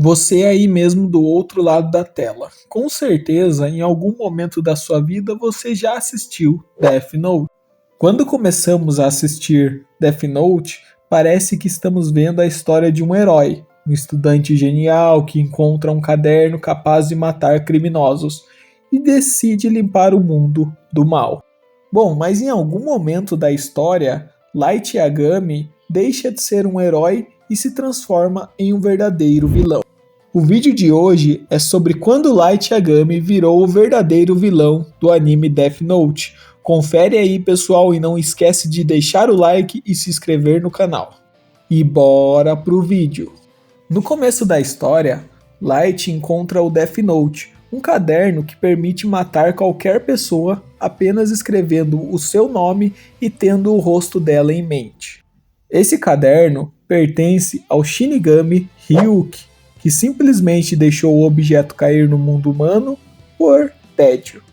Você aí mesmo do outro lado da tela. Com certeza, em algum momento da sua vida você já assistiu Death Note. Quando começamos a assistir Death Note, parece que estamos vendo a história de um herói, um estudante genial que encontra um caderno capaz de matar criminosos e decide limpar o mundo do mal. Bom, mas em algum momento da história, Light Yagami deixa de ser um herói e se transforma em um verdadeiro vilão. O vídeo de hoje é sobre quando Light Yagami virou o verdadeiro vilão do anime Death Note. Confere aí, pessoal, e não esquece de deixar o like e se inscrever no canal. E bora pro vídeo. No começo da história, Light encontra o Death Note, um caderno que permite matar qualquer pessoa apenas escrevendo o seu nome e tendo o rosto dela em mente. Esse caderno pertence ao Shinigami Ryuki, que simplesmente deixou o objeto cair no mundo humano por tédio.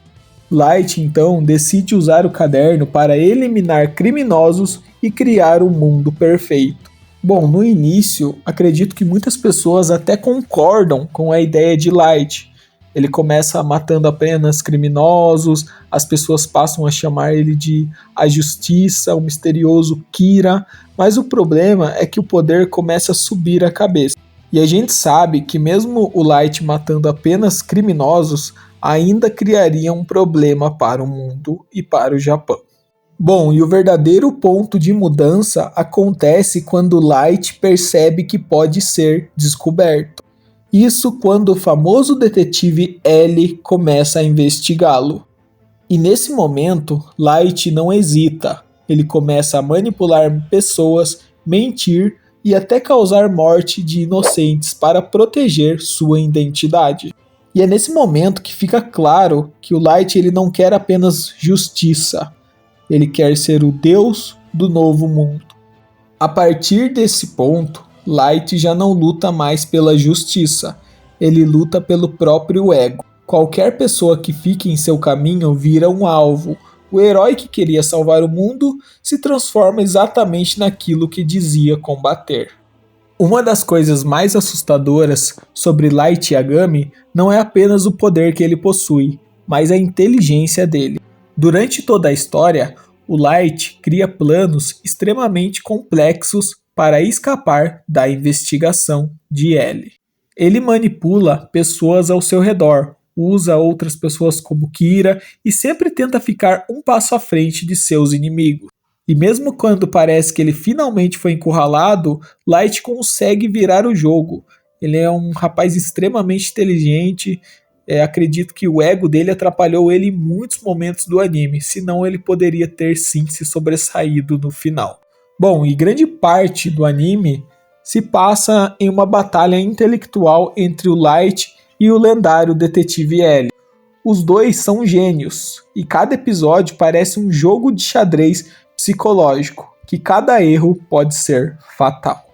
Light então decide usar o caderno para eliminar criminosos e criar um mundo perfeito. Bom, no início, acredito que muitas pessoas até concordam com a ideia de Light. Ele começa matando apenas criminosos, as pessoas passam a chamar ele de a Justiça, o misterioso Kira, mas o problema é que o poder começa a subir a cabeça. E a gente sabe que mesmo o Light matando apenas criminosos, ainda criaria um problema para o mundo e para o Japão. Bom, e o verdadeiro ponto de mudança acontece quando Light percebe que pode ser descoberto. Isso quando o famoso detetive L começa a investigá-lo. E nesse momento, Light não hesita. Ele começa a manipular pessoas, mentir e até causar morte de inocentes para proteger sua identidade. E é nesse momento que fica claro que o Light ele não quer apenas justiça, ele quer ser o Deus do novo mundo. A partir desse ponto, Light já não luta mais pela justiça, ele luta pelo próprio ego. Qualquer pessoa que fique em seu caminho vira um alvo. O herói que queria salvar o mundo se transforma exatamente naquilo que dizia combater. Uma das coisas mais assustadoras sobre Light Yagami não é apenas o poder que ele possui, mas a inteligência dele. Durante toda a história, o Light cria planos extremamente complexos para escapar da investigação de L. Ele manipula pessoas ao seu redor, usa outras pessoas como Kira e sempre tenta ficar um passo à frente de seus inimigos. E mesmo quando parece que ele finalmente foi encurralado, Light consegue virar o jogo. Ele é um rapaz extremamente inteligente, acredito que o ego dele atrapalhou ele em muitos momentos do anime, senão ele poderia ter sim se sobressaído no final. Bom, e grande parte do anime se passa em uma batalha intelectual entre o Light e o lendário detetive L. Os dois são gênios, e cada episódio parece um jogo de xadrez psicológico, que cada erro pode ser fatal.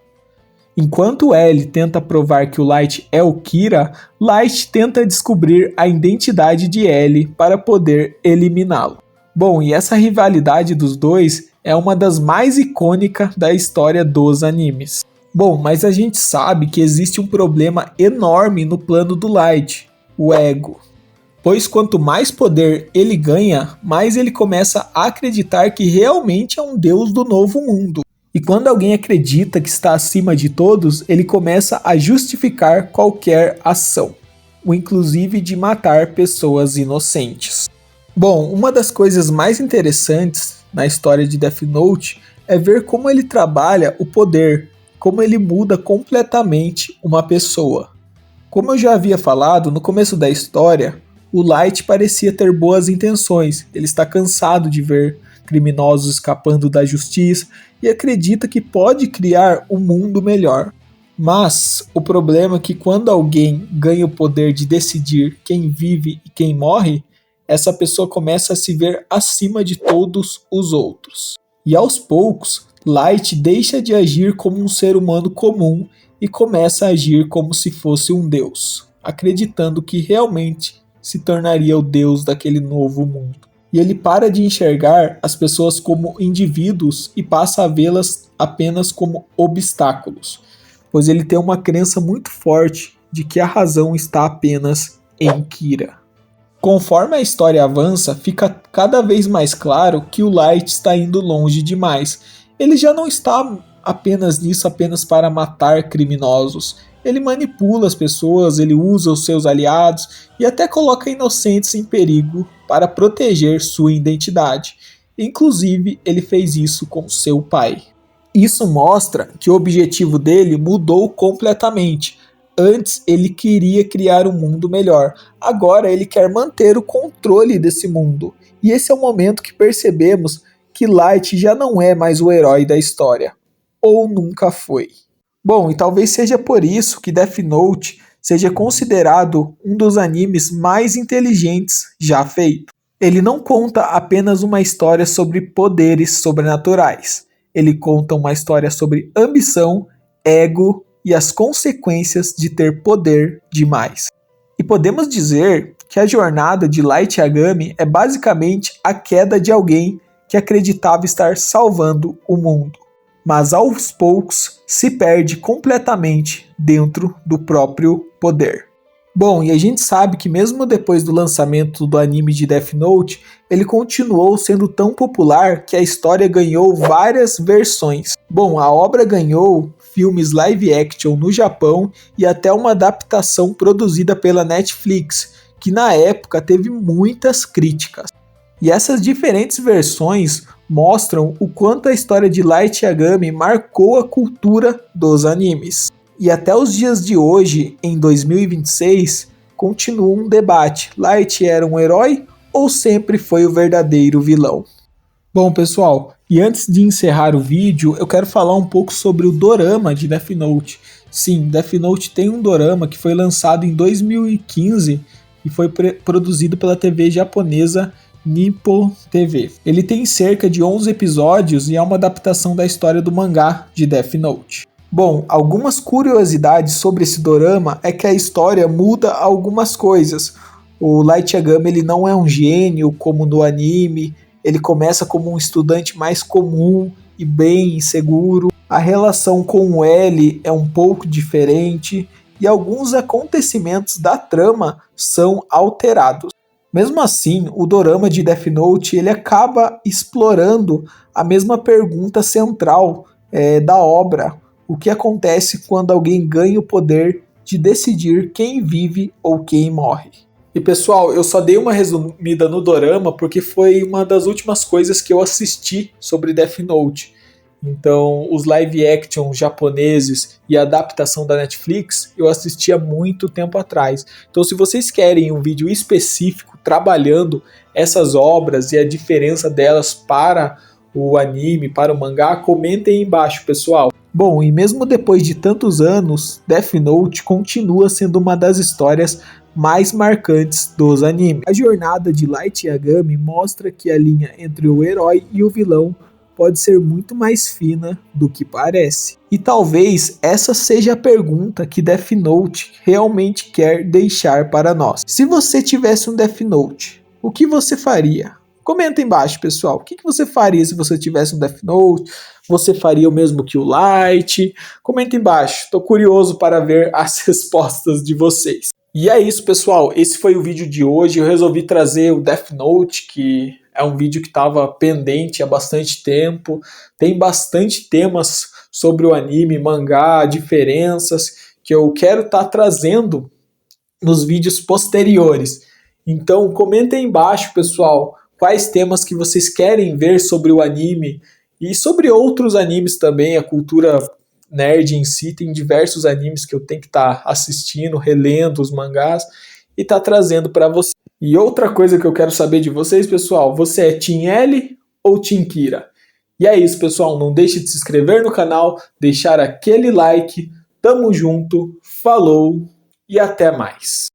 Enquanto L tenta provar que o Light é o Kira, Light tenta descobrir a identidade de L para poder eliminá-lo. Bom, e essa rivalidade dos dois é uma das mais icônicas da história dos animes. Bom, mas a gente sabe que existe um problema enorme no plano do Light, o ego. Pois quanto mais poder ele ganha, mais ele começa a acreditar que realmente é um deus do novo mundo. E quando alguém acredita que está acima de todos, ele começa a justificar qualquer ação, inclusive de matar pessoas inocentes. Bom, uma das coisas mais interessantes na história de Death Note é ver como ele trabalha o poder, como ele muda completamente uma pessoa. Como eu já havia falado, no começo da história, o Light parecia ter boas intenções, ele está cansado de ver criminosos escapando da justiça e acredita que pode criar um mundo melhor. Mas o problema é que quando alguém ganha o poder de decidir quem vive e quem morre, essa pessoa começa a se ver acima de todos os outros. E aos poucos, Light deixa de agir como um ser humano comum e começa a agir como se fosse um deus, acreditando que realmente se tornaria o deus daquele novo mundo. E ele para de enxergar as pessoas como indivíduos e passa a vê-las apenas como obstáculos, pois ele tem uma crença muito forte de que a razão está apenas em Kira. Conforme a história avança, fica cada vez mais claro que o Light está indo longe demais. Ele já não está apenas nisso apenas para matar criminosos. Ele manipula as pessoas, ele usa os seus aliados e até coloca inocentes em perigo para proteger sua identidade. Inclusive, ele fez isso com seu pai. Isso mostra que o objetivo dele mudou completamente. Antes ele queria criar um mundo melhor, agora ele quer manter o controle desse mundo. E esse é o momento que percebemos que Light já não é mais o herói da história. Ou nunca foi. Bom, e talvez seja por isso que Death Note seja considerado um dos animes mais inteligentes já feito. Ele não conta apenas uma história sobre poderes sobrenaturais. Ele conta uma história sobre ambição, ego e as consequências de ter poder demais. E podemos dizer que a jornada de Light Yagami é basicamente a queda de alguém que acreditava estar salvando o mundo, mas aos poucos se perde completamente dentro do próprio poder. Bom, e a gente sabe que mesmo depois do lançamento do anime de Death Note, ele continuou sendo tão popular que a história ganhou várias versões. Bom, a obra ganhou filmes live action no Japão e até uma adaptação produzida pela Netflix, que na época teve muitas críticas. E essas diferentes versões mostram o quanto a história de Light Yagami marcou a cultura dos animes. E até os dias de hoje, em 2026, continua um debate: Light era um herói ou sempre foi o verdadeiro vilão? Bom, pessoal, e antes de encerrar o vídeo, eu quero falar um pouco sobre o dorama de Death Note. Sim, Death Note tem um dorama que foi lançado em 2015 e foi produzido pela TV japonesa Nippon TV. Ele tem cerca de 11 episódios e é uma adaptação da história do mangá de Death Note. Bom, algumas curiosidades sobre esse dorama é que a história muda algumas coisas. O Light Yagami ele não é um gênio como no anime, ele começa como um estudante mais comum e bem inseguro. A relação com o L é um pouco diferente e alguns acontecimentos da trama são alterados. Mesmo assim, o dorama de Death Note ele acaba explorando a mesma pergunta central da obra. O que acontece quando alguém ganha o poder de decidir quem vive ou quem morre. E pessoal, eu só dei uma resumida no dorama porque foi uma das últimas coisas que eu assisti sobre Death Note. Então, os live action japoneses e a adaptação da Netflix eu assisti há muito tempo atrás. Então, se vocês querem um vídeo específico trabalhando essas obras e a diferença delas para o anime, para o mangá, comentem aí embaixo, pessoal. Bom, e mesmo depois de tantos anos, Death Note continua sendo uma das histórias mais marcantes dos animes. A jornada de Light Yagami mostra que a linha entre o herói e o vilão pode ser muito mais fina do que parece. E talvez essa seja a pergunta que Death Note realmente quer deixar para nós. Se você tivesse um Death Note, o que você faria? Comenta embaixo, pessoal. O que você faria se você tivesse um Death Note? Você faria o mesmo que o Light? Comenta embaixo. Estou curioso para ver as respostas de vocês. E é isso, pessoal. Esse foi o vídeo de hoje. Eu resolvi trazer o Death Note, que é um vídeo que estava pendente há bastante tempo. Tem bastante temas sobre o anime, mangá, diferenças, que eu quero estar trazendo nos vídeos posteriores. Então, comentem aí embaixo, pessoal, quais temas que vocês querem ver sobre o anime e sobre outros animes também. A cultura nerd em si, tem diversos animes que eu tenho que estar assistindo, relendo os mangás e estar trazendo para vocês. E outra coisa que eu quero saber de vocês, pessoal, você é Team L ou Team Kira? E é isso, pessoal, não deixe de se inscrever no canal, deixar aquele like, tamo junto, falou e até mais.